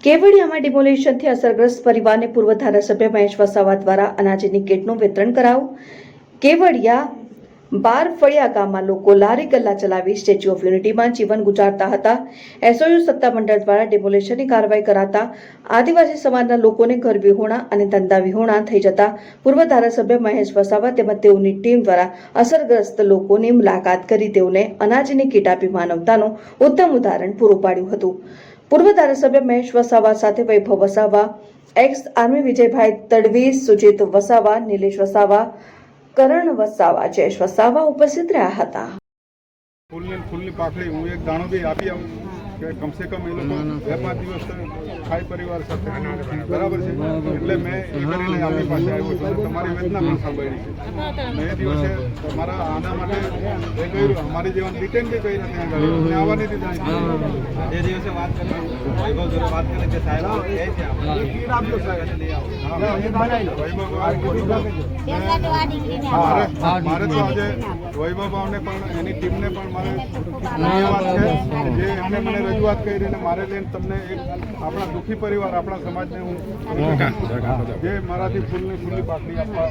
કેવડિયામાં ડિમોલિશનથી અસરગ્રસ્ત પરિવારને પૂર્વ ધારાસભ્ય મહેશ વસાવા દ્વારા અનાજની કીટનું વિતરણ કરાયું। કેવડિયા બારફળિયા ગામમાં લોકો લારી ગલ્લા ચલાવી સ્ટેચ્યુ ઓફ યુનિટીમાં જીવન ગુજારતા હતા। એસઓયુ સત્તામંડળ દ્વારા ડિમોલિશનની કાર્યવાહી કરાતા આદિવાસી સમાજના લોકોને ઘર વિહોણા અને ધંધા વિહોણા થઈ જતા પૂર્વ ધારાસભ્ય મહેશ વસાવા તેમજ તેઓની ટીમ દ્વારા અસરગ્રસ્ત લોકોની મુલાકાત કરી તેઓને અનાજની કીટ આપી માનવતાનું ઉત્તમ ઉદાહરણ પૂરું પાડ્યું હતું। પૂર્વ ધારાસભ્ય મહેશ વસાવા સાથે વૈભવ વસાવા, એક્સ આર્મી વિજયભાઈ તડવી, સુજીત વસાવા, નિલેશ વસાવા, કરણ વસાવા, જયેશ વસાવા ઉપસ્થિત રહ્યા હતા। ફૂલની પાકડી હું એક દાણો બી આપી આવું કે કમસે કમ એ લોકો 2-5 દિવસ ખાઈ પરિવાર સાથે બરાબર છે એટલે મેં એ કરીને આપણી પાસે આવ્યો છું। તમારી વેદના પણ સાંભળી છે। મેં એ દિવસે તમારા આના માટે એ કર્યું, અમારી જીવન ડિટેન બી કરી નથી અમને આવવાની દીધા એ દિવસે વાત કરી વૈભવ જોડે વાત કરી કે સાહેબ કહે છે કીટ આપજો સાહેબ લઈ આવો મારે તો આજે વૈભવ ભાવને પણ એની ટીમને પણ મારે ધન્યવાદ છે જે એમને મને રજૂઆત કરી અને મારે લઈને તમને એક આપણા દુઃખી પરિવાર આપણા સમાજને હું જે મારાથી ફૂલની પાકડી આપવા